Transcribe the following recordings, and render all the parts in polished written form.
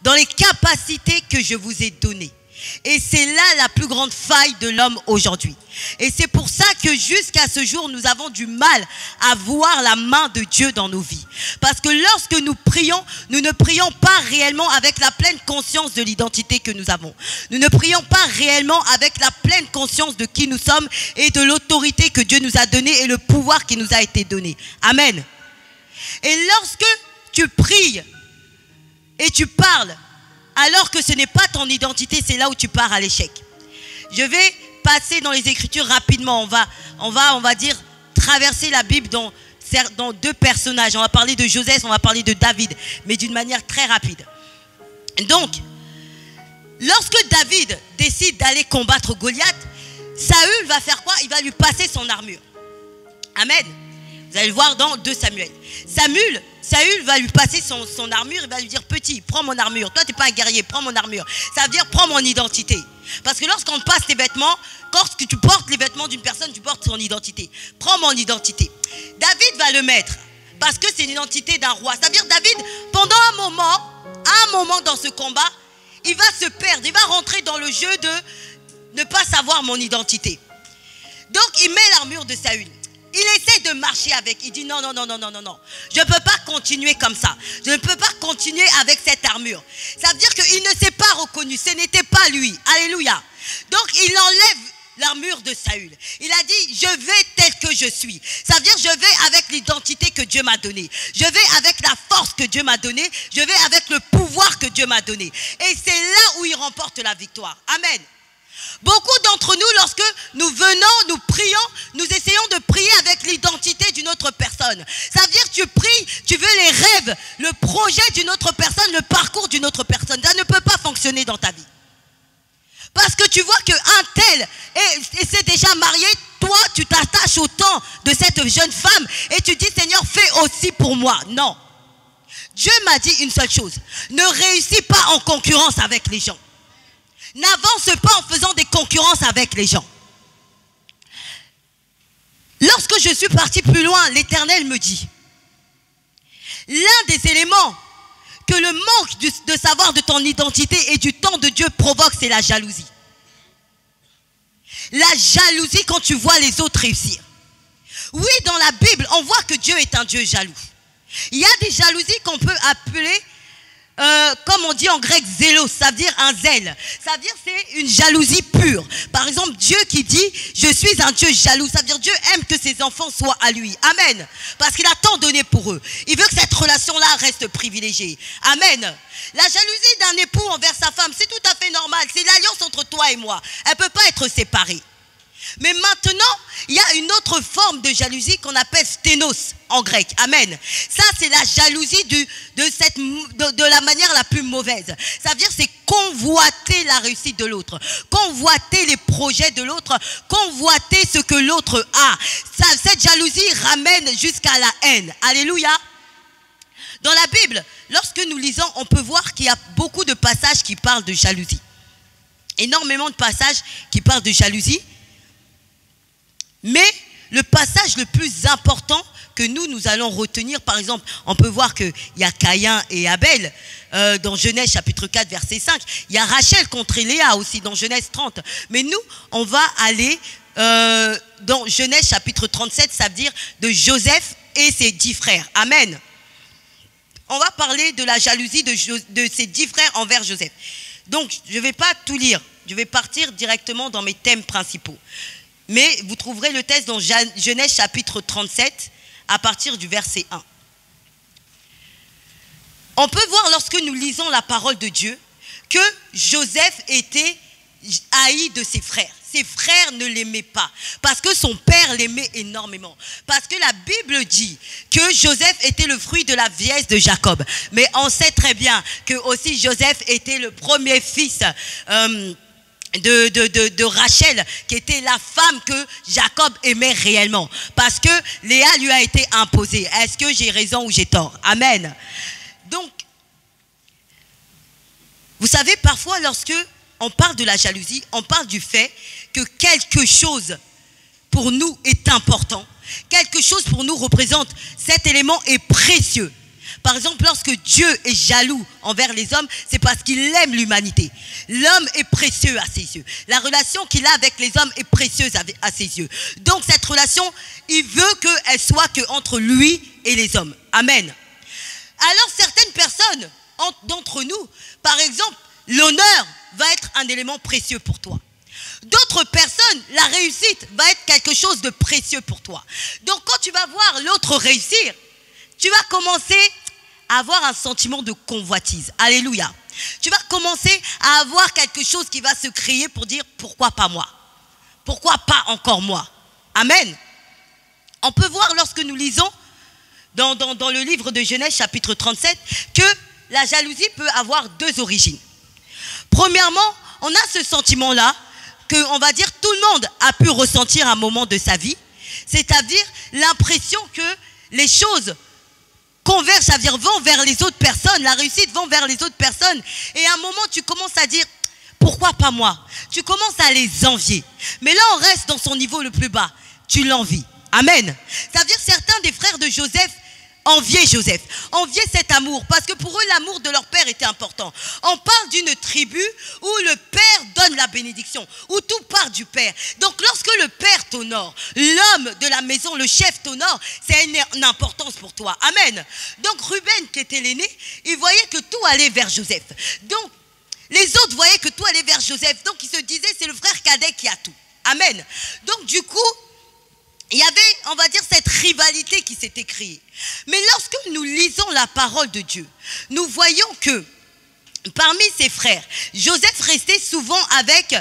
dans les capacités que je vous ai données. Et c'est là la plus grande faille de l'homme aujourd'hui. Et c'est pour ça que jusqu'à ce jour, nous avons du mal à voir la main de Dieu dans nos vies. Parce que lorsque nous prions, nous ne prions pas réellement avec la pleine conscience de l'identité que nous avons. Nous ne prions pas réellement avec la pleine conscience de qui nous sommes et de l'autorité que Dieu nous a donnée et le pouvoir qui nous a été donné. Amen. Et lorsque tu pries et tu parles, alors que ce n'est pas ton identité, c'est là où tu pars à l'échec. Je vais passer dans les Écritures rapidement. On va dire, traverser la Bible dans deux personnages. On va parler de Joseph, on va parler de David, mais d'une manière très rapide. Donc, lorsque David décide d'aller combattre Goliath, Saül va faire quoi? Il va lui passer son armure. Amen. Vous allez le voir dans 2 Samuel. Saül va lui passer son armure, il va lui dire, petit, prends mon armure. Toi, tu n'es pas un guerrier, prends mon armure. Ça veut dire, prends mon identité. Parce que lorsqu'on passe tes vêtements, lorsque tu portes les vêtements d'une personne, tu portes son identité. Prends mon identité. David va le mettre, parce que c'est l'identité d'un roi. Ça veut dire, David, pendant un moment dans ce combat, il va se perdre, il va rentrer dans le jeu de ne pas savoir mon identité. Donc, il met l'armure de Saül. Il essaie de marcher avec. Il dit non. Je ne peux pas continuer comme ça. Je ne peux pas continuer avec cette armure. Ça veut dire qu'il ne s'est pas reconnu. Ce n'était pas lui. Alléluia. Donc il enlève l'armure de Saül. Il a dit, je vais tel que je suis. Ça veut dire, je vais avec l'identité que Dieu m'a donnée. Je vais avec la force que Dieu m'a donnée. Je vais avec le pouvoir que Dieu m'a donné. Et c'est là où il remporte la victoire. Amen. Beaucoup d'entre nous, lorsque nous venons, nous prions, nous essayons de prier avec l'identité d'une autre personne. Ça veut dire que tu pries, tu veux les rêves, le projet d'une autre personne, le parcours d'une autre personne. Ça ne peut pas fonctionner dans ta vie. Parce que tu vois qu'un tel s'est déjà marié, toi tu t'attaches au temps de cette jeune femme et tu dis, Seigneur, fais aussi pour moi. Non. Dieu m'a dit une seule chose, ne réussis pas en concurrence avec les gens. N'avance pas en faisant des concurrences avec les gens. Lorsque je suis parti plus loin, l'Éternel me dit, l'un des éléments que le manque de savoir de ton identité et du temps de Dieu provoque, c'est la jalousie. La jalousie quand tu vois les autres réussir. Oui, dans la Bible, on voit que Dieu est un Dieu jaloux. Il y a des jalousies qu'on peut appeler comme on dit en grec, zélos, ça veut dire un zèle. Ça veut dire c'est une jalousie pure. Par exemple, Dieu qui dit, je suis un Dieu jaloux. Ça veut dire Dieu aime que ses enfants soient à lui. Amen. Parce qu'il a tant donné pour eux. Il veut que cette relation-là reste privilégiée. Amen. La jalousie d'un époux envers sa femme, c'est tout à fait normal. C'est l'alliance entre toi et moi. Elle ne peut pas être séparée. Mais maintenant, il y a une autre forme de jalousie qu'on appelle sténos en grec. Amen. Ça, c'est la jalousie de la manière la plus mauvaise. Ça veut dire c'est convoiter la réussite de l'autre, convoiter les projets de l'autre, convoiter ce que l'autre a. Cette jalousie ramène jusqu'à la haine. Alléluia. Dans la Bible, lorsque nous lisons, on peut voir qu'il y a beaucoup de passages qui parlent de jalousie. Énormément de passages qui parlent de jalousie. Mais le passage le plus important que nous allons retenir, par exemple, on peut voir qu'il y a Caïn et Abel dans Genèse chapitre 4 verset 5. Il y a Rachel contre Léa aussi dans Genèse 30. Mais nous, on va aller dans Genèse chapitre 37, ça veut dire de Joseph et ses 10 frères. Amen. On va parler de la jalousie de ses 10 frères envers Joseph. Donc, je ne vais pas tout lire. Je vais partir directement dans mes thèmes principaux. Mais vous trouverez le texte dans Genèse chapitre 37 à partir du verset 1. On peut voir lorsque nous lisons la parole de Dieu que Joseph était haï de ses frères. Ses frères ne l'aimaient pas parce que son père l'aimait énormément. Parce que la Bible dit que Joseph était le fruit de la vieillesse de Jacob. Mais on sait très bien que aussi Joseph était le premier fils de Rachel, qui était la femme que Jacob aimait réellement, parce que Léa lui a été imposée. Est-ce que j'ai raison ou j'ai tort? Amen. Donc, vous savez, parfois lorsque on parle de la jalousie, on parle du fait que quelque chose pour nous est important, quelque chose pour nous représente, cet élément est précieux. Par exemple, lorsque Dieu est jaloux envers les hommes, c'est parce qu'il aime l'humanité. L'homme est précieux à ses yeux. La relation qu'il a avec les hommes est précieuse à ses yeux. Donc cette relation, il veut qu'elle soit qu'entre lui et les hommes. Amen. Alors certaines personnes d'entre nous, par exemple, l'honneur va être un élément précieux pour toi. D'autres personnes, la réussite va être quelque chose de précieux pour toi. Donc quand tu vas voir l'autre réussir, tu vas commencer à avoir un sentiment de convoitise. Alléluia. Tu vas commencer à avoir quelque chose qui va se créer pour dire pourquoi pas moi? Pourquoi pas encore moi? Amen. On peut voir lorsque nous lisons dans le livre de Genèse chapitre 37 que la jalousie peut avoir deux origines. Premièrement, on a ce sentiment-là que, on va dire, tout le monde a pu ressentir à un moment de sa vie, c'est-à-dire l'impression que les choses convergent, ça veut dire vont vers les autres personnes, la réussite vont vers les autres personnes, et à un moment tu commences à dire pourquoi pas moi? Tu commences à les envier, mais là on reste dans son niveau le plus bas, tu l'envies. Amen. Ça veut dire certains des frères de Joseph enviaient Joseph, enviaient cet amour, parce que pour eux l'amour de leur père était important. On parle d'une tribu où le père donne la bénédiction, où tout part du père. Donc lorsque le père t'honore, l'homme de la maison, le chef t'honore, c'est une importance pour toi. Amen. Donc Ruben, qui était l'aîné, il voyait que tout allait vers Joseph. Donc les autres voyaient que tout allait vers Joseph. Donc ils se disaient c'est le frère cadet qui a tout. Amen. Donc du coup, il y avait, on va dire, cette rivalité qui s'était créée. Mais lorsque nous lisons la parole de Dieu, nous voyons que parmi ses frères, Joseph restait souvent avec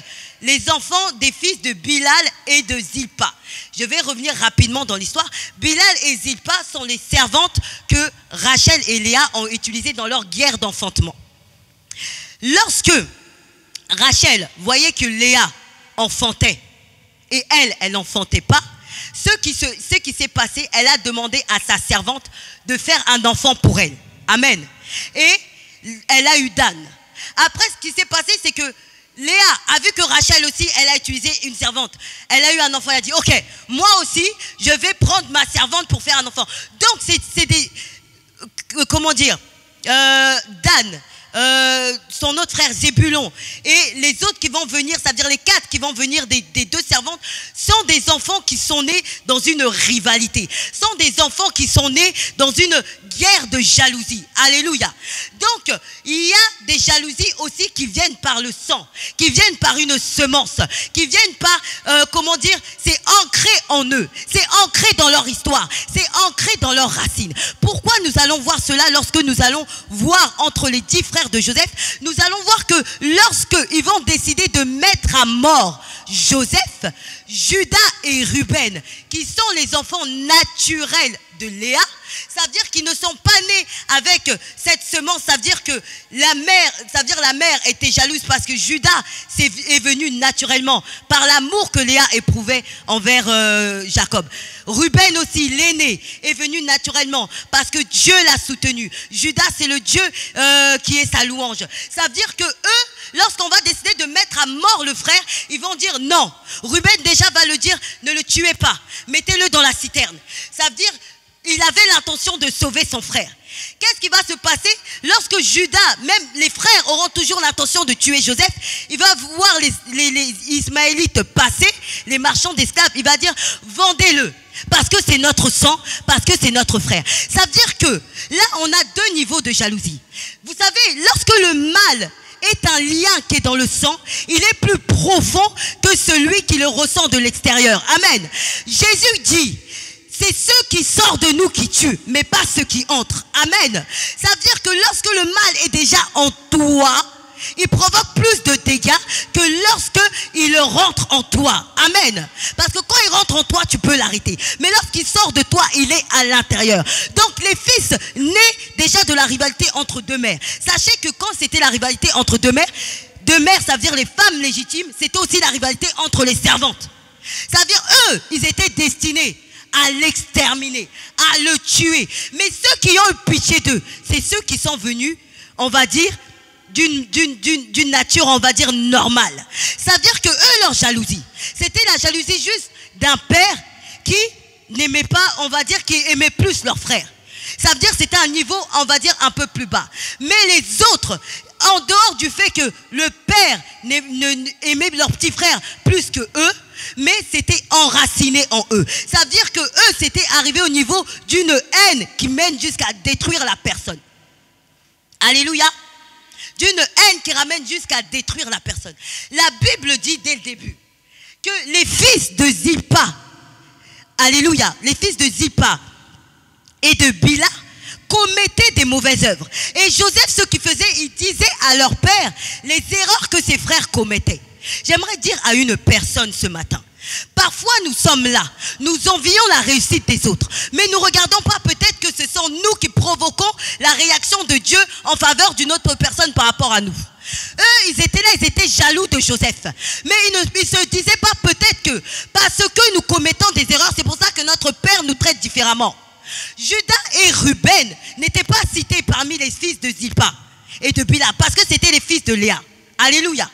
les enfants des fils de Bilhah et de Zilpa. Je vais revenir rapidement dans l'histoire. Bilhah et Zilpa sont les servantes que Rachel et Léa ont utilisées dans leur guerre d'enfantement. Lorsque Rachel voyait que Léa enfantait et elle n'enfantait pas, ce qui s'est passé, elle a demandé à sa servante de faire un enfant pour elle. Amen. Et elle a eu Dan. Après, ce qui s'est passé, c'est que Léa a vu que Rachel aussi, elle a utilisé une servante. Elle a eu un enfant, elle a dit, ok, moi aussi, je vais prendre ma servante pour faire un enfant. Donc, c'est des, comment dire, Dan, son autre frère Zébulon et les autres qui vont venir, ça veut dire les 4 qui vont venir des 2 servantes, sont des enfants qui sont nés dans une rivalité, sont des enfants qui sont nés dans une guerre de jalousie. Alléluia. Donc il y a des jalousies aussi qui viennent par le sang, qui viennent par une semence, qui viennent par, comment dire, c'est ancré en eux, c'est ancré dans leur histoire, c'est ancré dans leurs racines. Pourquoi nous allons voir cela lorsque nous allons voir entre les 10 frères de Joseph? Nous allons voir que lorsqu'ils vont décider de mettre à mort Joseph, Judas et Ruben, qui sont les enfants naturels de Léa, ça veut dire qu'ils ne sont pas nés avec cette semence. Ça veut dire que la mère était jalouse parce que Judas est venu naturellement par l'amour que Léa éprouvait envers Jacob. Ruben aussi, l'aîné, est venu naturellement parce que Dieu l'a soutenu. Judas, c'est le Dieu qui est sa louange. Ça veut dire que eux, lorsqu'on va décider de mettre à mort le frère, ils vont dire non. Ruben déjà va le dire, ne le tuez pas, mettez-le dans la citerne. Ça veut dire, il avait l'intention de sauver son frère. Qu'est-ce qui va se passer lorsque Judas, même les frères auront toujours l'intention de tuer Joseph? Il va voir les Ismaélites passer, les marchands d'esclaves, il va dire vendez-le. Parce que c'est notre sang, parce que c'est notre frère. Ça veut dire que là, on a 2 niveaux de jalousie. Vous savez, lorsque le mal est un lien qui est dans le sang, il est plus profond que celui qui le ressent de l'extérieur. Amen. Jésus dit, c'est ceux qui sortent de nous qui tuent, mais pas ceux qui entrent. Amen. Ça veut dire que lorsque le mal est déjà en toi, il provoque plus de dégâts que lorsque il rentre en toi. Amen. Parce que quand il rentre en toi, tu peux l'arrêter. Mais lorsqu'il sort de toi, il est à l'intérieur. Donc les fils nés déjà de la rivalité entre 2 mères. Sachez que quand c'était la rivalité entre 2 mères, ça veut dire les femmes légitimes, c'était aussi la rivalité entre les servantes. Ça veut dire eux, ils étaient destinés à l'exterminer, à le tuer. Mais ceux qui ont eu pitié d'eux, c'est ceux qui sont venus, on va dire, d'une nature, on va dire, normale. Ça veut dire que eux, leur jalousie, c'était la jalousie juste d'un père qui n'aimait pas, on va dire, qui aimait plus leur frère. Ça veut dire que c'était un niveau, on va dire, un peu plus bas. Mais les autres, en dehors du fait que le père aimait leur petit frère plus que eux, mais c'était enraciné en eux. Ça veut dire que eux, c'était arrivé au niveau d'une haine qui mène jusqu'à détruire la personne. Alléluia. D'une haine qui ramène jusqu'à détruire la personne. La Bible dit dès le début que les fils de Zilpa, alléluia, les fils de Zilpa et de Bila commettaient des mauvaises œuvres. Et Joseph, ce qu'il faisait, il disait à leur père les erreurs que ses frères commettaient. J'aimerais dire à une personne ce matin, parfois nous sommes là, nous envions la réussite des autres, mais nous ne regardons pas peut-être que ce sont nous qui provoquons la réaction de Dieu en faveur d'une autre personne par rapport à nous. Eux, ils étaient là, ils étaient jaloux de Joseph. Mais ils ne se disaient pas peut-être que parce que nous commettons des erreurs, c'est pour ça que notre père nous traite différemment. Judas et Ruben n'étaient pas cités parmi les fils de Zilpa et de Bila parce que c'était les fils de Léa. Alléluia.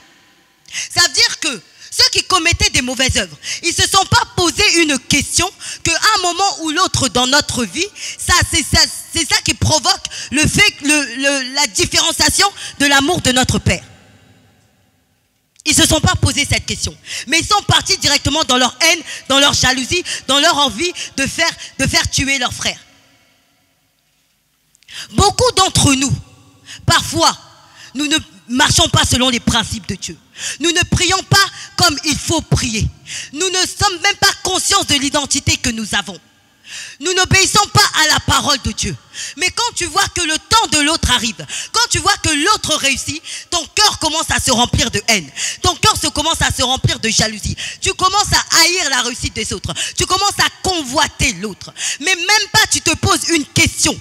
Ça veut dire que ceux qui commettaient des mauvaises œuvres, ils ne se sont pas posé une question qu'à un moment ou l'autre dans notre vie, c'est ça qui provoque le fait, la différenciation de l'amour de notre Père. Ils ne se sont pas posé cette question. Mais ils sont partis directement dans leur haine, dans leur jalousie, dans leur envie de faire tuer leurs frères. Beaucoup d'entre nous, parfois, nous ne marchons pas selon les principes de Dieu. Nous ne prions pas comme il faut prier. Nous ne sommes même pas conscients de l'identité que nous avons. Nous n'obéissons pas à la parole de Dieu. Mais quand tu vois que le temps de l'autre arrive, quand tu vois que l'autre réussit, ton cœur commence à se remplir de haine. Ton cœur commence à se remplir de jalousie. Tu commences à haïr la réussite des autres. Tu commences à convoiter l'autre. Mais même pas tu te poses une question.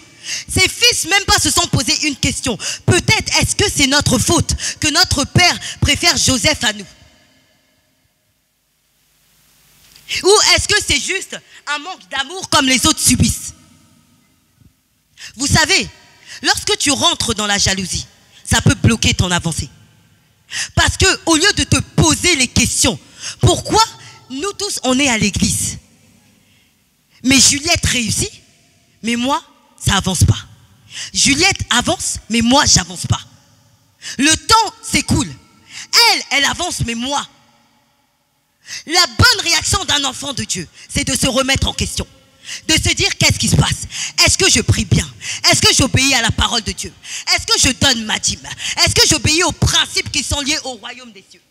Ces fils même pas se sont posés une question. Peut-être est-ce que c'est notre faute que notre père préfère Joseph à nous? Ou est-ce que c'est juste un manque d'amour comme les autres subissent? Vous savez, lorsque tu rentres dans la jalousie, ça peut bloquer ton avancée. Parce que au lieu de te poser les questions, pourquoi nous tous on est à l'église? Mais Juliette réussit, mais moi ça avance pas. Juliette avance, mais moi j'avance pas. Le temps s'écoule. Elle avance, mais moi. La bonne réaction d'un enfant de Dieu, c'est de se remettre en question. De se dire qu'est-ce qui se passe? Est-ce que je prie bien? Est-ce que j'obéis à la parole de Dieu? Est-ce que je donne ma dîme? Est-ce que j'obéis aux principes qui sont liés au royaume des cieux?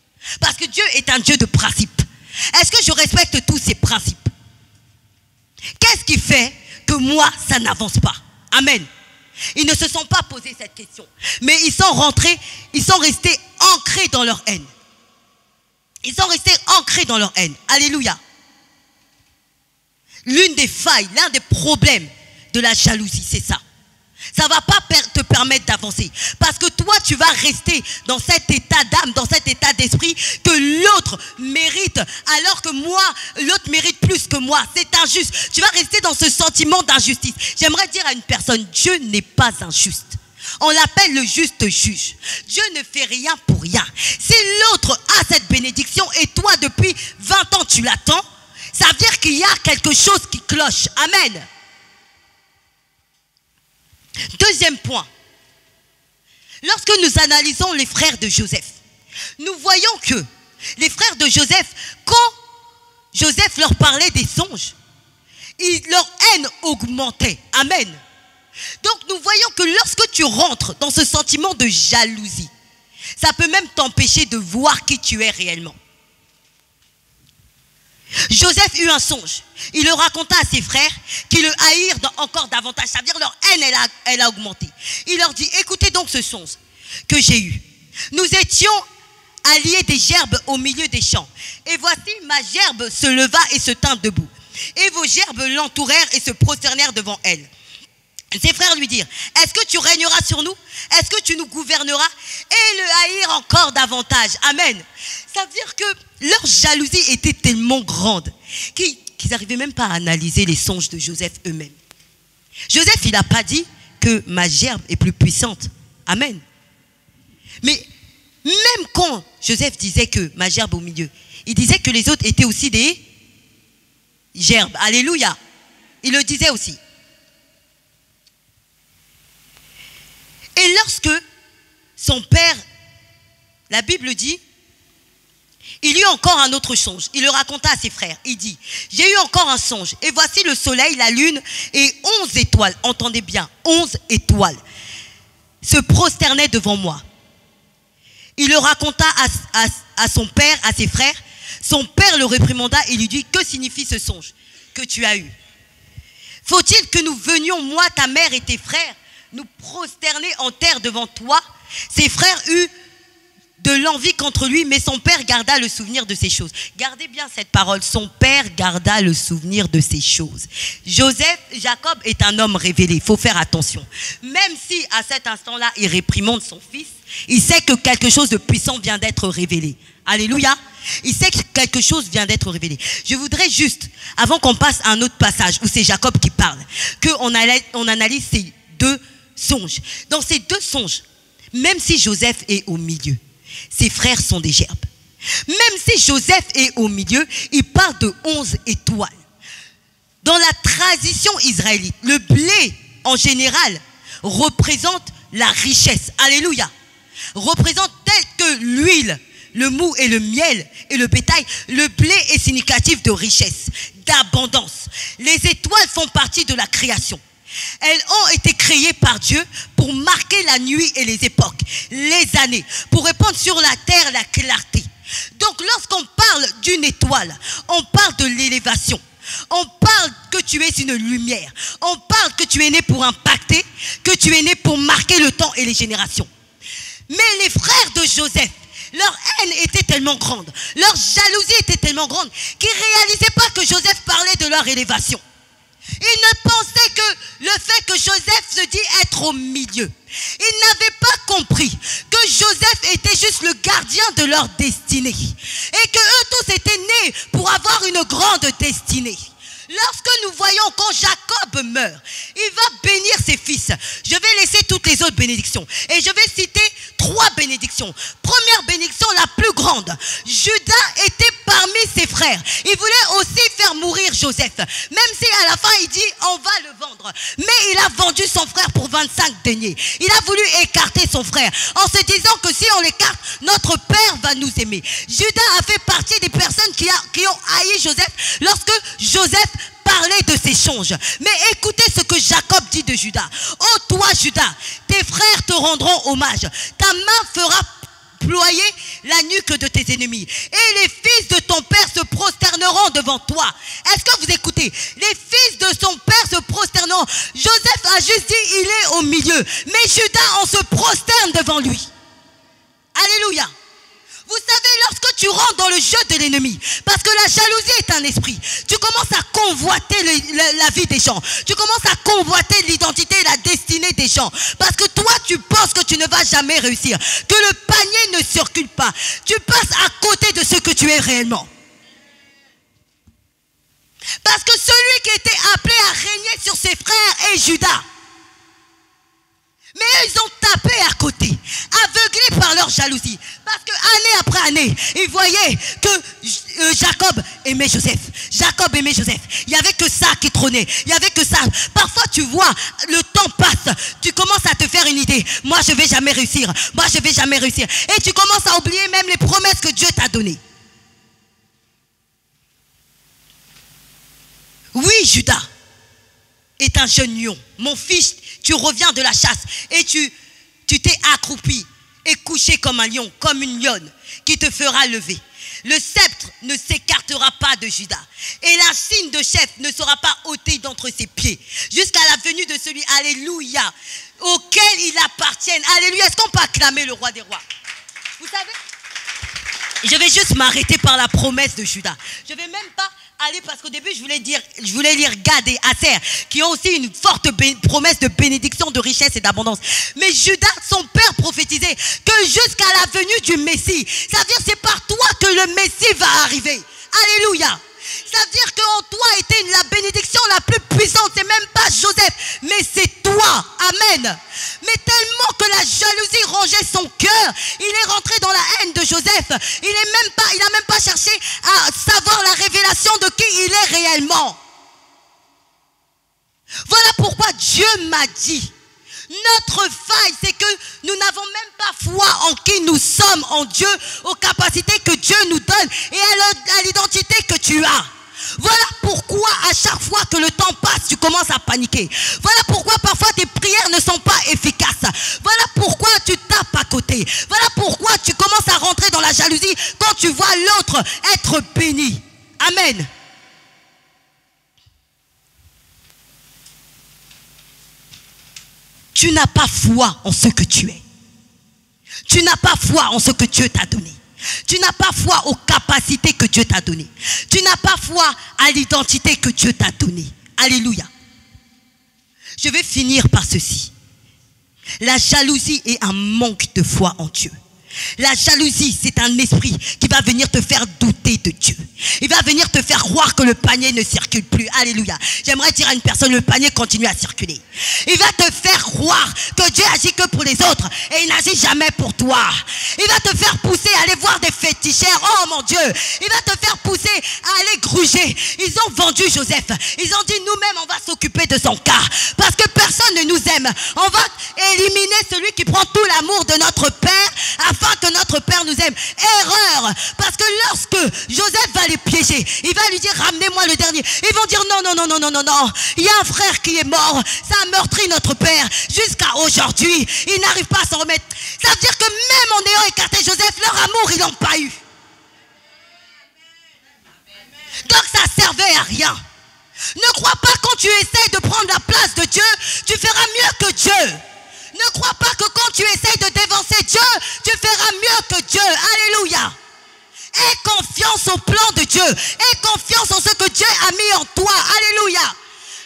Parce que Dieu est un Dieu de principes. Est-ce que je respecte tous ces principes? Qu'est-ce qui fait que moi, ça n'avance pas? Amen. Ils ne se sont pas posé cette question. Mais ils sont rentrés, ils sont restés ancrés dans leur haine. Ils sont restés ancrés dans leur haine. Alléluia. L'une des failles, l'un des problèmes de la jalousie, c'est ça. Ça ne va pas te permettre d'avancer. Parce que toi, tu vas rester dans cet état d'âme, dans cet état d'esprit que l'autre mérite, alors que moi, l'autre mérite plus que moi. C'est injuste. Tu vas rester dans ce sentiment d'injustice. J'aimerais dire à une personne, Dieu n'est pas injuste. On l'appelle le juste juge. Dieu ne fait rien pour rien. Si l'autre a cette bénédiction et toi, depuis 20 ans, tu l'attends, ça veut dire qu'il y a quelque chose qui cloche. Amen. Deuxième point. Lorsque nous analysons les frères de Joseph, nous voyons que les frères de Joseph, quand Joseph leur parlait des songes, leur haine augmentait. Amen. Donc nous voyons que lorsque tu rentres dans ce sentiment de jalousie, ça peut même t'empêcher de voir qui tu es réellement. Joseph eut un songe. Il le raconta à ses frères qui le haïrent encore davantage. C'est-à-dire leur haine, elle a augmenté. Il leur dit, écoutez donc ce songe que j'ai eu. Nous étions alliés des gerbes au milieu des champs. Et voici ma gerbe se leva et se tint debout. Et vos gerbes l'entourèrent et se prosternèrent devant elle. Ses frères lui dirent, est-ce que tu régneras sur nous? Est-ce que tu nous gouverneras? Et le haïr encore davantage. Amen. Ça veut dire que leur jalousie était tellement grande qu'ils n'arrivaient même pas à analyser les songes de Joseph eux-mêmes. Joseph, il n'a pas dit que ma gerbe est plus puissante. Amen. Mais même quand Joseph disait que ma gerbe au milieu, il disait que les autres étaient aussi des gerbes. Alléluia. Il le disait aussi. Et lorsque son père, la Bible dit, il eut encore un autre songe. Il le raconta à ses frères. Il dit, j'ai eu encore un songe. Et voici le soleil, la lune et 11 étoiles. Entendez bien, 11 étoiles se prosternaient devant moi. Il le raconta à son père, à ses frères. Son père le réprimanda et lui dit, que signifie ce songe que tu as eu? Faut-il que nous venions, moi, ta mère et tes frères, nous prosterner en terre devant toi? Ses frères eurent de l'envie contre lui, mais son père garda le souvenir de ces choses. Gardez bien cette parole, son père garda le souvenir de ces choses. Jacob est un homme révélé, il faut faire attention. Même si à cet instant-là, il réprimande son fils, il sait que quelque chose de puissant vient d'être révélé. Alléluia. Il sait que quelque chose vient d'être révélé. Je voudrais juste, avant qu'on passe à un autre passage où c'est Jacob qui parle, qu'on analyse ces deux songes. Dans ces deux songes, même si Joseph est au milieu, ses frères sont des gerbes. Même si Joseph est au milieu, il parle de 11 étoiles. Dans la tradition israélite, le blé en général représente la richesse. Alléluia. Représente tel que l'huile, le mou et le miel et le bétail. Le blé est significatif de richesse, d'abondance. Les étoiles font partie de la création. Elles ont été créées par Dieu pour marquer la nuit et les époques, les années, pour répandre sur la terre la clarté. Donc lorsqu'on parle d'une étoile, on parle de l'élévation. On parle que tu es une lumière. On parle que tu es né pour impacter, que tu es né pour marquer le temps et les générations. Mais les frères de Joseph, leur haine était tellement grande, leur jalousie était tellement grande qu'ils ne réalisaient pas que Joseph parlait de leur élévation. Ils ne pensaient que le fait que Joseph se dit être au milieu. Ils n'avaient pas compris que Joseph était juste le gardien de leur destinée. Et que eux tous étaient nés pour avoir une grande destinée. Lorsque nous voyons quand Jacob meurt, il va bénir ses fils. Je vais laisser toutes les autres bénédictions. Et je vais citer 3 bénédictions. Première bénédiction, la plus grande. Judas était parmi ses frères. Il voulait aussi faire mourir Joseph. Même si à la fin il dit on va le vendre. Mais il a vendu son frère pour 25 deniers. Il a voulu écarter son frère en se disant que si on l'écarte, notre père va nous aimer. Judas a fait partie des personnes qui ont haï Joseph lorsque Joseph parlait de ses songes. Mais écoutez ce que Jacob dit de Judas. Oh toi Judas, tes frères te rendront hommage. Ta main fera ployer la nuque de tes ennemis. Et les fils de ton père se prosterneront devant toi. Est-ce que vous écoutez? Les fils de son père se prosterneront. Joseph a juste dit il est au milieu. Mais Judas, on se prosterne devant lui. Alléluia. Vous savez, lorsque tu rentres dans le jeu de l'ennemi, parce que la jalousie est un esprit, tu commences à convoiter la vie des gens. Tu commences à convoiter l'identité et la destinée des gens. Parce que toi, tu penses que tu ne vas jamais réussir. Que le panier ne circule pas. Tu passes à côté de ce que tu es réellement. Parce que celui qui était appelé à régner sur ses frères est Judas. Mais eux, ils ont tapé à côté, aveuglés par leur jalousie. Parce que année après année, ils voyaient que Jacob aimait Joseph. Jacob aimait Joseph. Il n'y avait que ça qui trônait. Il n'y avait que ça. Parfois, tu vois, le temps passe. Tu commences à te faire une idée. Moi, je ne vais jamais réussir. Moi, je ne vais jamais réussir. Et tu commences à oublier même les promesses que Dieu t'a données. Oui, Judas est un jeune lion. Mon fils, tu reviens de la chasse et tu t'es accroupi et couché comme un lion, comme une lionne qui te fera lever. Le sceptre ne s'écartera pas de Judas et l'insigne de chef ne sera pas ôté d'entre ses pieds jusqu'à la venue de celui, alléluia, auquel il appartient. Alléluia. Est-ce qu'on peut acclamer le roi des rois? Vous savez, je vais juste m'arrêter par la promesse de Judas. Je ne vais même pas aller parce qu'au début je voulais lire Gad et Aser qui ont aussi une forte promesse de bénédiction, de richesse et d'abondance. Mais Judas, son père, prophétisait que jusqu'à la venue du Messie, ça veut dire c'est par toi que le Messie va arriver. Alléluia. Ça veut dire qu'en toi était la bénédiction la plus puissante. C'est même pas Joseph, mais c'est toi. Amen. Mais tellement que la jalousie rongeait son cœur, il est rentré dans la haine de Joseph. Il n'a même pas cherché à savoir la révélation de qui il est réellement. Voilà pourquoi Dieu m'a dit Notre faille, c'est que nous n'avons même pas foi en qui nous sommes, en Dieu, aux capacités que Dieu nous donne et à l'identité que tu as. Voilà pourquoi à chaque fois que le temps passe, tu commences à paniquer. Voilà pourquoi parfois tes prières ne sont pas efficaces. Voilà pourquoi tu tapes à côté. Voilà pourquoi tu commences à rentrer dans la jalousie quand tu vois l'autre être béni. Amen. Tu n'as pas foi en ce que tu es. Tu n'as pas foi en ce que Dieu t'a donné. Tu n'as pas foi aux capacités que Dieu t'a données. Tu n'as pas foi à l'identité que Dieu t'a donnée. Alléluia. Je vais finir par ceci. La jalousie est un manque de foi en Dieu. La jalousie, c'est un esprit qui va venir te faire douter de Dieu. Il va venir te faire croire que le panier ne circule plus. Alléluia. J'aimerais dire à une personne, le panier continue à circuler. Il va te faire croire que Dieu agit que pour les autres et il n'agit jamais pour toi. Il va te faire pousser à aller voir des fétichères. Oh mon Dieu. Il va te faire pousser à aller gruger. Ils ont vendu Joseph. Ils ont dit, nous-mêmes, on va s'occuper de son cas. Parce que personne ne nous aime. On va éliminer celui qui prend tout l'amour de notre Père afin que notre Père nous aime. Erreur. Parce que lorsque Joseph va les piéger, il va lui dire, ramenez-moi le dernier. Ils vont dire, non, non, non, non, non, non, non. Il y a un frère qui est mort. Ça a meurtri notre Père. Jusqu'à aujourd'hui, il n'arrive pas à s'en remettre. Ça veut dire que même en ayant écarté Joseph, leur amour, ils n'ont pas eu. Donc ça servait à rien. Ne crois pas quand tu essaies de prendre la place de Dieu, tu feras mieux que Dieu. Ne crois pas que quand tu essaies de dévancer Dieu, tu feras mieux que Dieu. Alléluia. Aie confiance au plan de Dieu. Aie confiance en ce que Dieu a mis en toi. Alléluia.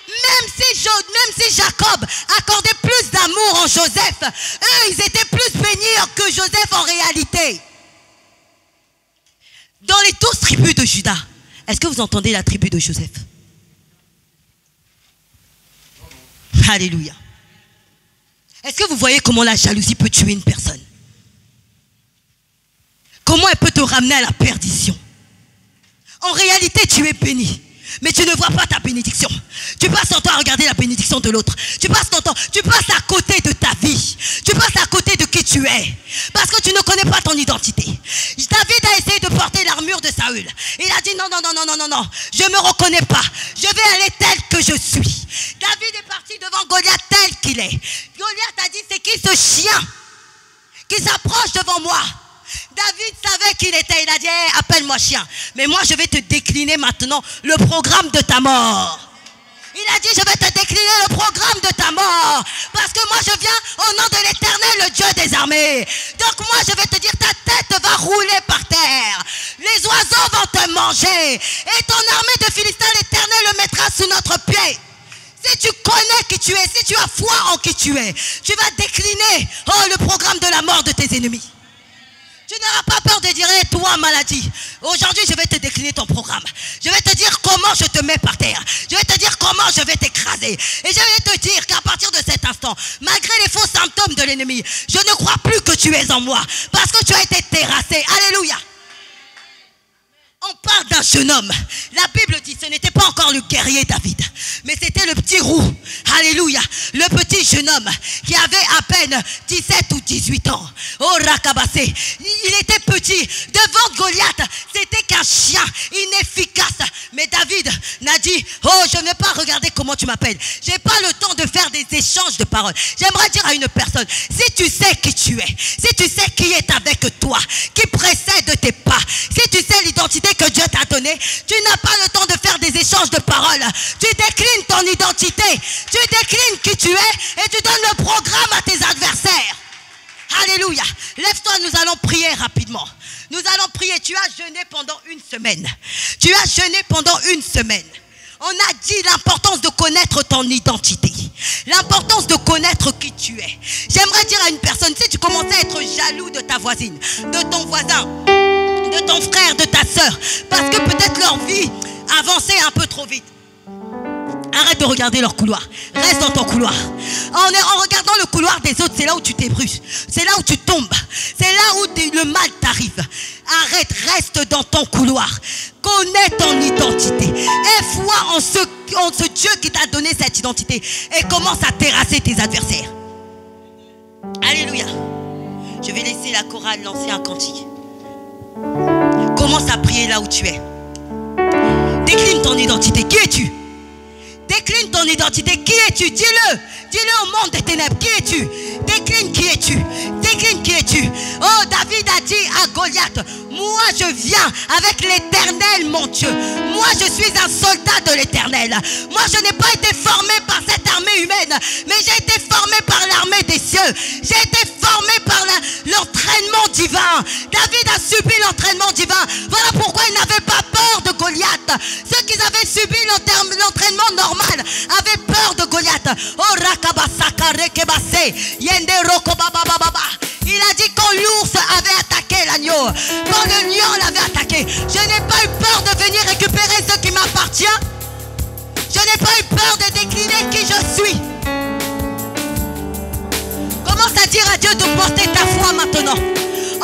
Même si Jacob accordait plus d'amour en Joseph, eux, ils étaient plus bénis que Joseph en réalité. Dans les 12 tribus de Juda, est-ce que vous entendez la tribu de Joseph? Alléluia. Est-ce que vous voyez comment la jalousie peut tuer une personne? Comment elle peut te ramener à la perdition? En réalité, tu es béni, mais tu ne vois pas ta bénédiction. Tu passes ton temps à regarder la bénédiction de l'autre. Tu passes à côté de ta vie. Tu passes à côté de qui tu es. Parce que tu ne connais pas ton identité. David a essayé de porter l'armure de Saül. Il a dit non, non, non, non, non, non, non. Je ne me reconnais pas. Je vais aller tel que je suis. David est parti devant Goliath tel qu'il est. Goliath a dit, c'est qui ce chien qui s'approche devant moi? David savait qui il était. Il a dit, hey, appelle-moi chien. Mais moi, je vais te décliner maintenant le programme de ta mort. Il a dit, je vais te décliner le programme de ta mort. Parce que moi, je viens au nom de l'Éternel, le Dieu des armées. Donc moi, je vais te dire, ta tête va rouler par terre. Les oiseaux vont te manger. Et ton armée de Philistins, l'Éternel le mettra sous notre pied. Si tu connais qui tu es, si tu as foi en qui tu es, tu vas décliner le programme de la mort de tes ennemis. Tu n'auras pas peur de dire, hey, toi maladie, aujourd'hui je vais te décliner ton programme. Je vais te dire comment je te mets par terre. Je vais te dire comment je vais t'écraser. Et je vais te dire qu'à partir de cet instant, malgré les faux symptômes de l'ennemi, je ne crois plus que tu es en moi. Parce que tu as été terrassé. Alléluia. On parle d'un jeune homme. La Bible dit, ce n'était pas encore le guerrier David, mais c'était le petit roux. Alléluia. Le petit jeune homme qui avait à peine 17 ou 18 ans. Oh, Rakabassé. Il était petit. Devant Goliath, c'était qu'un chien inefficace. Mais David n'a dit, oh, je ne vais pas regarder comment tu m'appelles. Je n'ai pas le temps de faire des échanges de paroles. J'aimerais dire à une personne, si tu sais qui tu es, si tu sais qui est avec toi, qui précède tes pas, si tu sais l'identité que Dieu t'a donné, tu n'as pas le temps de faire des échanges de paroles. Tu déclines ton identité, tu déclines qui tu es et tu donnes le programme à tes adversaires. Alléluia. Lève-toi, nous allons prier rapidement. Nous allons prier. Tu as jeûné pendant une semaine. Tu as jeûné pendant une semaine. On a dit l'importance de connaître ton identité. L'importance de connaître qui tu es. J'aimerais dire à une personne, si tu commençais à être jaloux de ta voisine, de ton voisin, de ton frère, de ta soeur, parce que peut-être leur vie avançait un peu trop vite. Arrête de regarder leur couloir. Reste dans ton couloir. En regardant le couloir des autres, c'est là où tu t'ébruches. C'est là où tu tombes. C'est là où le mal t'arrive. Arrête, reste dans ton couloir. Connais ton identité. Aie foi en ce Dieu qui t'a donné cette identité. Et commence à terrasser tes adversaires. Alléluia. Je vais laisser la chorale lancer un cantique. Commence à prier là où tu es. Décline ton identité. Qui es-tu? Décline ton identité. Qui es-tu? Dis-le. Dis-le au monde des ténèbres. Qui es-tu? Décline qui es-tu. Décline qui es-tu. Oh, David a dit à Goliath, moi je viens avec l'Éternel mon Dieu. Moi je suis un soldat de l'Éternel. Moi je n'ai pas été formé par cette armée humaine, mais j'ai été formé par l'armée des cieux. J'ai été formé par l'entraînement divin. David a subi l'entraînement divin. Voilà pourquoi il n'avait pas peur de Goliath. Ceux qui avaient subi l'entraînement normal avaient peur de Goliath. Oh, rakabasaka rekebase yende rokobabababa. Il a dit quand l'ours avait attaqué l'agneau, quand le lion l'avait attaqué, je n'ai pas eu peur de venir récupérer ce qui m'appartient. Je n'ai pas eu peur de décliner qui je suis. Commence à dire à Dieu d'augmenter ta foi maintenant.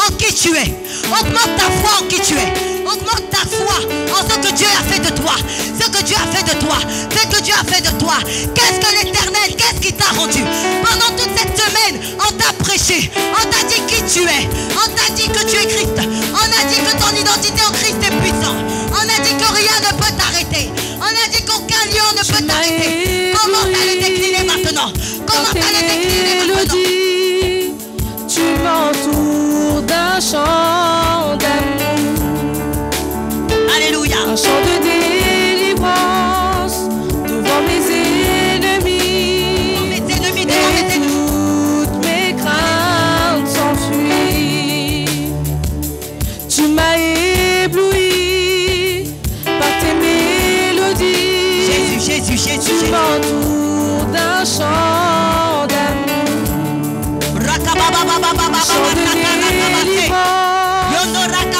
En qui tu es. Augmente ta foi en qui tu es. Augmente ta foi en ce que Dieu a fait de toi. Ce que Dieu a fait de toi. Ce que Dieu a fait de toi. Qu'est-ce que l'Éternel, qu'est-ce qui t'a rendu? Pendant toute cette semaine, on t'a prêché. On t'a dit qui tu es. On t'a dit que tu es Christ. On a dit que ton identité en Christ est puissante. On a dit que rien ne peut t'arrêter. On a dit qu'aucun lion ne peut t'arrêter. Comment à le décliner maintenant? Comment à le décliner maintenant? Tu m'entoures d'un chant d'amour. Alléluia. Un chant de délivrance devant mes ennemis. Devant mes ennemis, Et devant mes ennemis. toutes mes craintes s'enfuient. Tu m'as ébloui par tes mélodies. Jésus, Jésus, Jésus, Tu Jésus. m'entoures d'un chant d'amour. Chant de délivrance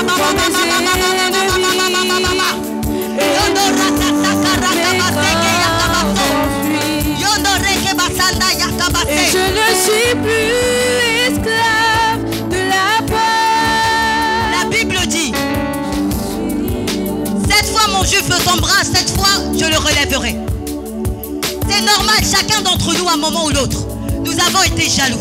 devant mes ennemis. Et je ne suis plus esclave de la peur. La Bible dit, cette fois mon juif tombera, cette fois je le relèverai. C'est normal, chacun d'entre nous à un moment ou l'autre, nous avons été jaloux,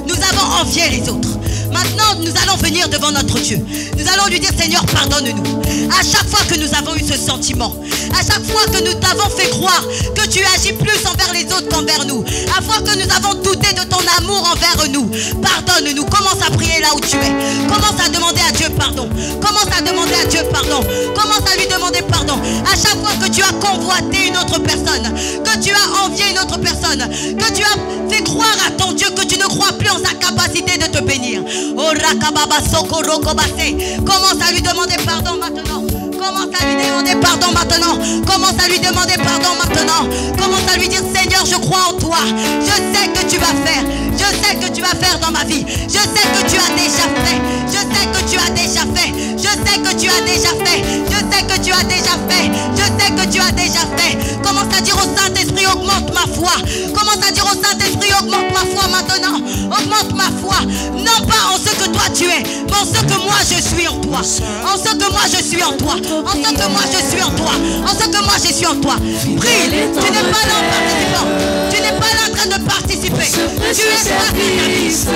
nous avons envié les autres. Maintenant, nous allons venir devant notre Dieu. Nous allons lui dire, Seigneur, pardonne-nous. À chaque fois que nous avons eu ce sentiment, à chaque fois que nous t'avons fait croire que tu agis plus envers les autres qu'envers nous, à chaque fois que nous avons douté de ton amour envers nous, pardonne-nous. Commence à prier là où tu es. Commence à demander à Dieu pardon. Commence à demander à Dieu pardon. Commence à lui demander pardon. À chaque fois que tu as convoité une autre personne, que tu as envié une autre personne, que tu as fait croire à ton Dieu que tu ne crois plus en sa capacité de te bénir. Oh, rakababa sokoro kobase. Commence à lui demander pardon maintenant. Commence à lui demander pardon maintenant. Commence à lui demander pardon maintenant. Commence à lui dire, Seigneur, je crois en toi. Je sais que tu vas faire. Je sais que tu vas faire dans ma vie. Je sais que tu as déjà fait. Je sais que tu as déjà fait. Je sais que tu as déjà fait. Je sais que tu as déjà fait. Je sais que tu as déjà fait. Commence à dire au Saint-Esprit, augmente ma foi. Commence à dire au Saint-Esprit, augmente ma foi maintenant. Augmente ma foi. Non pas en ce que toi tu es, mais en ce que moi je suis en toi. En ce que moi je suis en toi. En ce que moi je suis en toi. En ce que moi je suis en toi. Prie. Tu n'es pas là en participant. Tu n'es pas là en train de participer. Tu es sacrifice.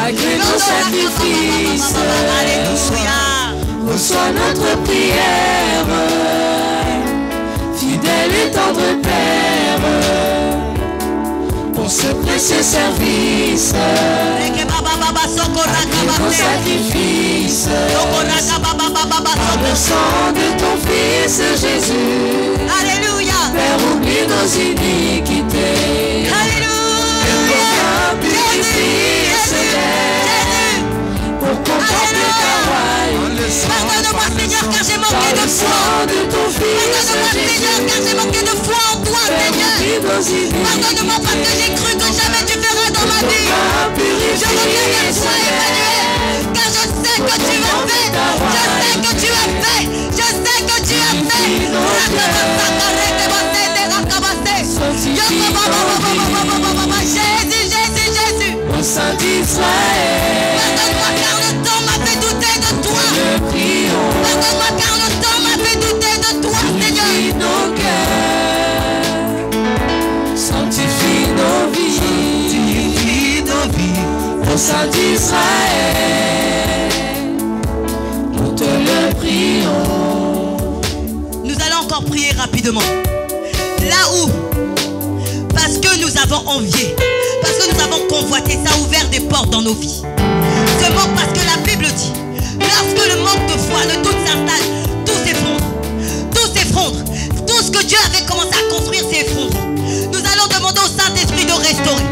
Agrée ton sacrifice. Alléluia. Reçois notre prière. Fidèle et tendre Père, pour ce précieux service. Agrée ton sacrifice. Par le sang de ton Fils Jésus. Alléluia. Père, oublie nos iniquités. Alléluia. Et reviens purifier ce lait pour contempler ta royauté. Pardonne-moi, Seigneur, car j'ai manqué Par de le foi. sang de ton Fils Pardonne-moi, Seigneur, car j'ai Jésus. manqué de foi en toi, Père, Seigneur. oublie nos iniquités. Pardonne-moi parce que j'ai cru que jamais tu feras dans ma vie. Reviens Je reviens purifier vers ce toi, lait Emmanuel, car je sais que tu as fait. Je sais que tu as fait. Je sais que tu as fait. Jésus, Jésus, Jésus. au Saint d'Israël. Pardonne-moi car le temps m'a fait douter de toi. Nous prions. Pardonne-moi car le temps m'a fait douter de toi, Seigneur. Sanctifie nos cœurs, sanctifie nos vies. Saint d'Israël, nous te le prions. Nous allons encore prier rapidement. Là où, parce que nous avons envié, parce que nous avons convoité, ça a ouvert des portes dans nos vies. Ce manque, parce que la Bible dit, lorsque le manque de foi, le doute s'installe, tout s'effondre. Tout s'effondre. Tout ce que Dieu avait commencé à construire s'est effondré. Nous allons demander au Saint-Esprit de restaurer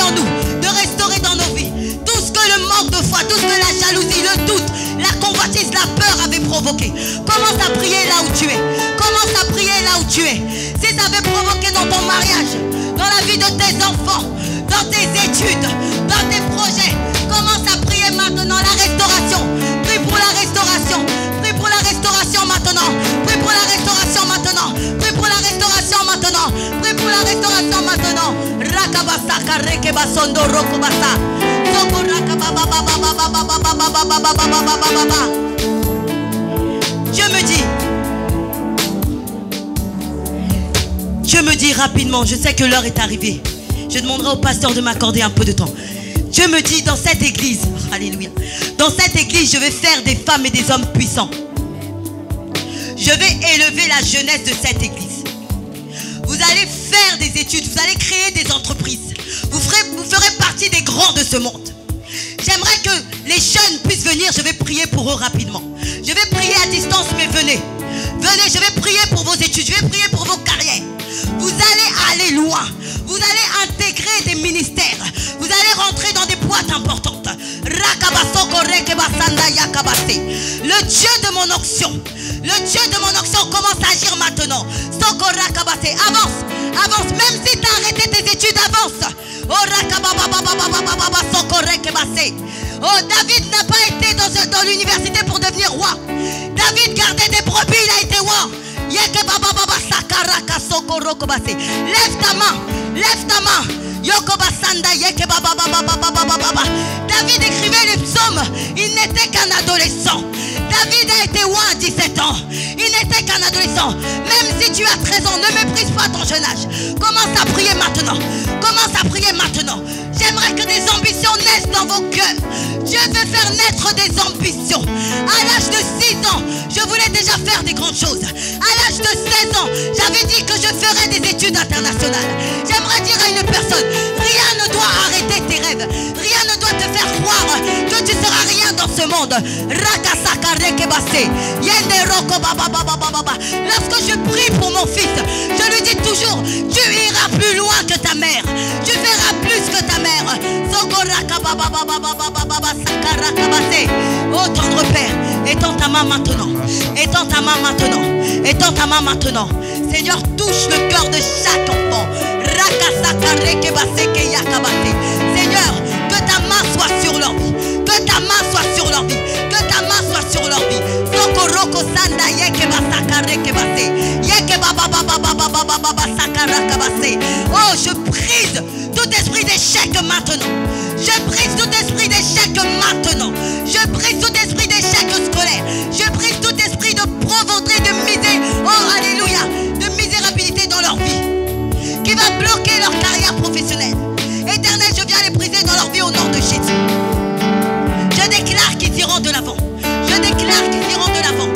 en nous, de restaurer dans nos vies. Tout ce que le manque de foi, tout ce que la jalousie, le doute, la convoitise, la peur avait provoqué. Commence à prier là où tu es. Commence à prier là où tu es. Si ça avait provoqué dans ton mariage, dans la vie de tes enfants, dans tes études, dans tes projets, commence à prier maintenant la restauration. Prie pour la restauration. Prie pour la restauration maintenant. Prie pour la restauration maintenant. Prie pour la restauration maintenant. Prie pour la restauration maintenant. Rakabasa kareke basondo rokobasa. Soko rakababa. Dieu me dit rapidement, je sais que l'heure est arrivée. Je demanderai au pasteur de m'accorder un peu de temps. Dieu me dit dans cette église, alléluia, dans cette église, je vais faire des femmes et des hommes puissants. Je vais élever la jeunesse de cette église. Vous allez faire des études, vous allez créer des entreprises. Vous ferez partie des grands de ce monde. J'aimerais que les jeunes puissent venir, je vais prier pour eux rapidement. Je vais prier à distance, mais venez. Venez, je vais prier pour vos études, je vais prier pour vos carrières. Vous allez aller loin. Vous allez intégrer des ministères. Vous allez rentrer dans des boîtes importantes. Le Dieu de mon onction. Le Dieu de mon onction commence à agir maintenant. Avance. Avance. Même si tu as arrêté tes études, avance. Oh, David n'a pas été dans l'université pour devenir roi. David gardait des brebis, il a été roi. Lève ta main. Lève ta main. David écrivait les psaumes. Il n'était qu'un adolescent. David a été roi à 17 ans. Il n'était qu'un adolescent. Même si tu as 13 ans, ne méprise pas ton jeune âge. Commence à prier maintenant. Commence à prier maintenant. J'aimerais que des ambitions naissent dans vos cœurs. Dieu veut faire naître des ambitions. À l'âge de 6 ans, je voulais déjà faire des grandes choses. À l'âge de 16 ans, j'avais dit que je ferais des études internationales. J'aimerais dire à une personne, rien ne doit arrêter tes rêves. Rien ne doit te faire croire que tu seras rien dans ce monde. Lorsque je prie pour mon fils, je lui dis toujours, tu iras plus loin que ta mère. Tu verras plus que ta mère. Oh tendre Père, étends ta main maintenant. Étends ta main maintenant. Étends ta main maintenant. Seigneur, touche le cœur de chaque enfant. Seigneur, que ta main soit sur leur vie. Que ta main soit sur leur vie. Que ta main soit sur leur vie. Oh, je brise tout esprit d'échec maintenant. Je brise tout esprit d'échec maintenant. Je brise tout esprit d'échec scolaire. Je brise tout esprit de pauvreté, de misère. Oh, alléluia. De misérabilité dans leur vie. Qui va bloquer leur carrière professionnelle. Éternel, je viens les briser dans leur vie au nom de Jésus. Je déclare qu'ils iront de l'avant. Je déclare qu'ils iront de l'avant.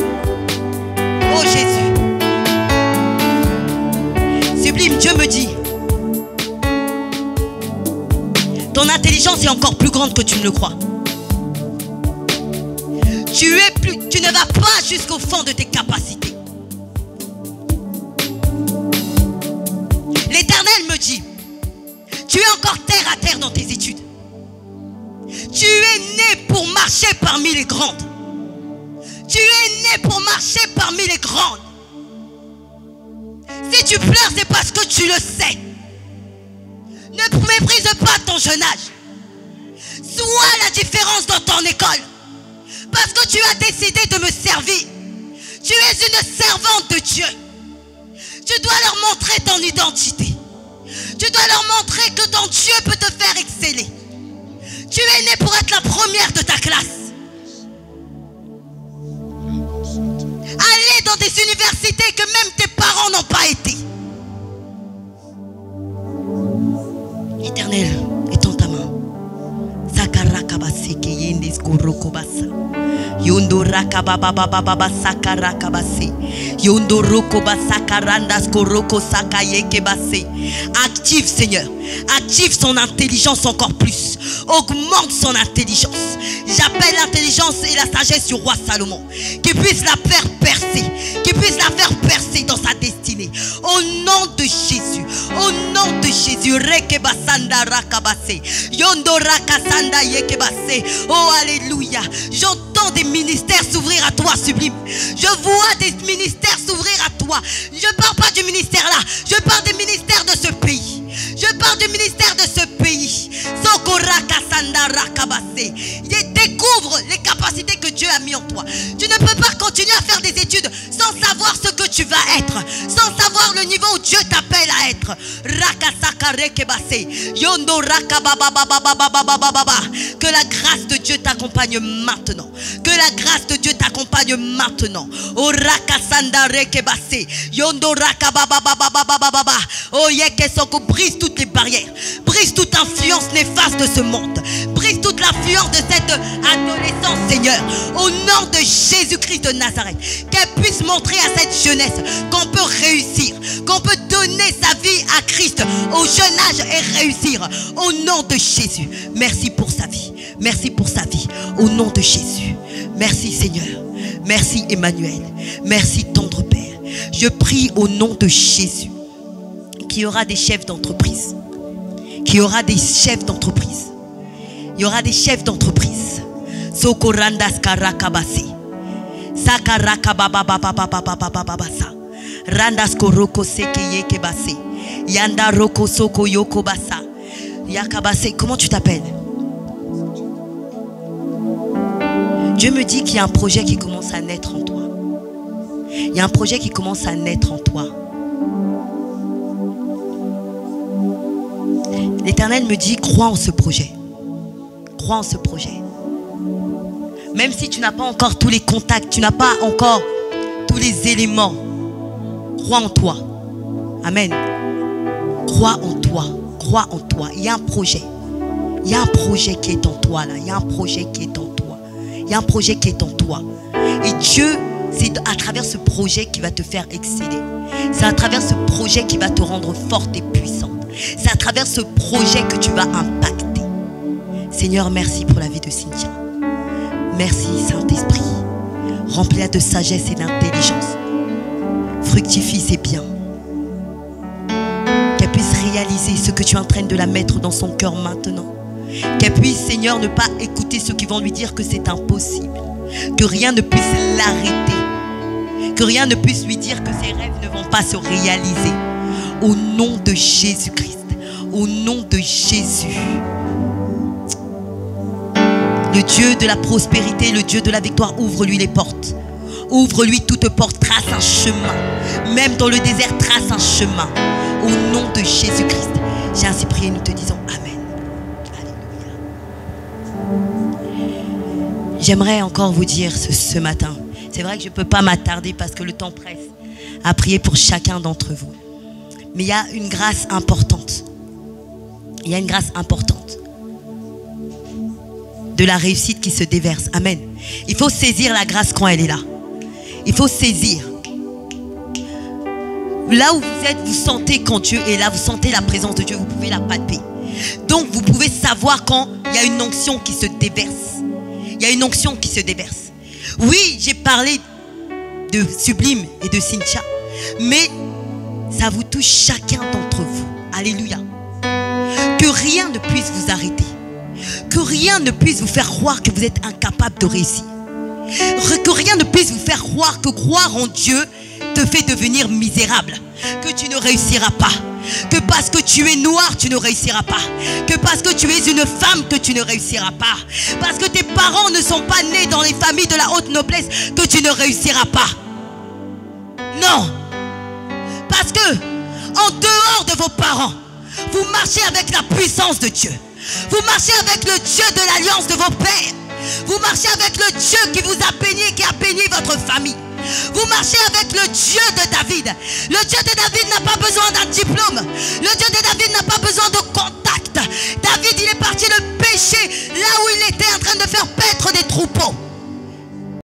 Oh Jésus. Sublime, Dieu me dit. Ton intelligence est encore plus grande que tu ne le crois. Tu ne vas pas jusqu'au fond de tes capacités. L'Éternel me dit, tu es encore terre à terre dans tes études. Tu es né pour marcher parmi les grandes. Tu es né pour marcher parmi les grandes. Si tu pleures, c'est parce que tu le sais. Ne méprise pas ton jeune âge. Sois la différence dans ton école. Parce que tu as décidé de me servir. Tu es une servante de Dieu. Tu dois leur montrer ton identité. Tu dois leur montrer que ton Dieu peut te faire exceller. Tu es né pour être la première de ta classe. Aller dans des universités que même tes parents n'ont pas été. Éternel, étends ta main. kabase keyendes koroko basa. Yondo raka baba baba baba sakara kabase. Yondo roko basakarandas koroko sakaye kebase. Active Seigneur, active son intelligence encore plus. Augmente son intelligence. J'appelle l'intelligence et la sagesse du roi Salomon, qui puisse la faire percer, qui puisse la faire percer dans sa destinée. Au nom de Jésus, au nom de Jésus. Rekebasanda rakabase. Yondo rakasanda yekebase. Oh alléluia. J'entends des ministères s'ouvrir à toi, sublime. Je vois des ministères s'ouvrir à toi. Je ne parle pas du ministère là, je parle des ministères de ce pays. Je parle du ministère de ce pays. Découvre les capacités que Dieu a mis en toi. Tu ne peux pas continuer à faire des études sans savoir ce que tu vas être, sans savoir le niveau où Dieu t'appelle à être. Que la grâce de Dieu t'accompagne maintenant. Que la grâce de Dieu t'accompagne maintenant. Oh brise toutes les barrières, brise toute influence néfaste de ce monde, brise toute l'influence de cette adolescence, Seigneur, au nom de Jésus-Christ de Nazareth. Qu'elle puisse montrer à cette jeunesse qu'on peut réussir, qu'on peut donner sa vie à Christ au jeune âge et réussir au nom de Jésus. Merci pour sa vie, merci pour sa vie au nom de Jésus. Merci Seigneur, merci Emmanuel, merci tendre Père. Je prie au nom de Jésus qu'il y aura des chefs d'entreprise, qu'il y aura des chefs d'entreprise, il y aura des chefs d'entreprise. Sokorandas karakabase, sakarakabababababababababasa, randas koroko sekeye kebase, yanda roko soko yoko basa, yakabase. Comment tu t'appelles? Dieu me dit qu'il y a un projet qui commence à naître en toi. Il y a un projet qui commence à naître en toi. L'Éternel me dit, crois en ce projet. Crois en ce projet. Même si tu n'as pas encore tous les contacts, tu n'as pas encore tous les éléments, crois en toi. Amen. Crois en toi. Crois en toi. Il y a un projet. Il y a un projet qui est en toi là. Il y a un projet qui est en toi. Il y a un projet qui est en toi. Et Dieu, c'est à travers ce projet qui va te faire exceller. C'est à travers ce projet qui va te rendre forte et puissante. C'est à travers ce projet que tu vas impacter. Seigneur, merci pour la vie de Cynthia. Merci Saint-Esprit. Remplis-la de sagesse et d'intelligence. Fructifie ses biens. Qu'elle puisse réaliser ce que tu es en train de la mettre dans son cœur maintenant. Qu'elle puisse, Seigneur, ne pas écouter ceux qui vont lui dire que c'est impossible. Que rien ne puisse l'arrêter. Que rien ne puisse lui dire que ses rêves ne vont pas se réaliser. Au nom de Jésus-Christ, au nom de Jésus. Le Dieu de la prospérité, le Dieu de la victoire, ouvre-lui les portes. Ouvre-lui toute porte, trace un chemin. Même dans le désert, trace un chemin. Au nom de Jésus-Christ. J'ai ainsi prié, nous te disons Amen. Alléluia. J'aimerais encore vous dire ce matin, c'est vrai que je ne peux pas m'attarder parce que le temps presse, à prier pour chacun d'entre vous. Mais il y a une grâce importante. Il y a une grâce importante de la réussite qui se déverse. Amen. Il faut saisir la grâce quand elle est là. Il faut saisir. Là où vous êtes, vous sentez quand Dieu est là, vous sentez la présence de Dieu, vous pouvez la palper. Donc vous pouvez savoir quand il y a une onction qui se déverse. Il y a une onction qui se déverse. Oui, j'ai parlé de Sublime et de Cynthia, mais ça vous touche chacun d'entre vous. Alléluia. Que rien ne puisse vous arrêter. Que rien ne puisse vous faire croire que vous êtes incapable de réussir. Que rien ne puisse vous faire croire que croire en Dieu te fait devenir misérable. Que tu ne réussiras pas. Que parce que tu es noir, tu ne réussiras pas. Que parce que tu es une femme, que tu ne réussiras pas. Parce que tes parents ne sont pas nés dans les familles de la haute noblesse, que tu ne réussiras pas. Non. Parce que, en dehors de vos parents, vous marchez avec la puissance de Dieu. Vous marchez avec le Dieu de l'alliance de vos pères. Vous marchez avec le Dieu qui vous a béni, qui a béni votre famille. Vous marchez avec le Dieu de David. Le Dieu de David n'a pas besoin d'un diplôme. Le Dieu de David n'a pas besoin de contact. David, il est parti le pécher là où il était en train de faire paître des troupeaux.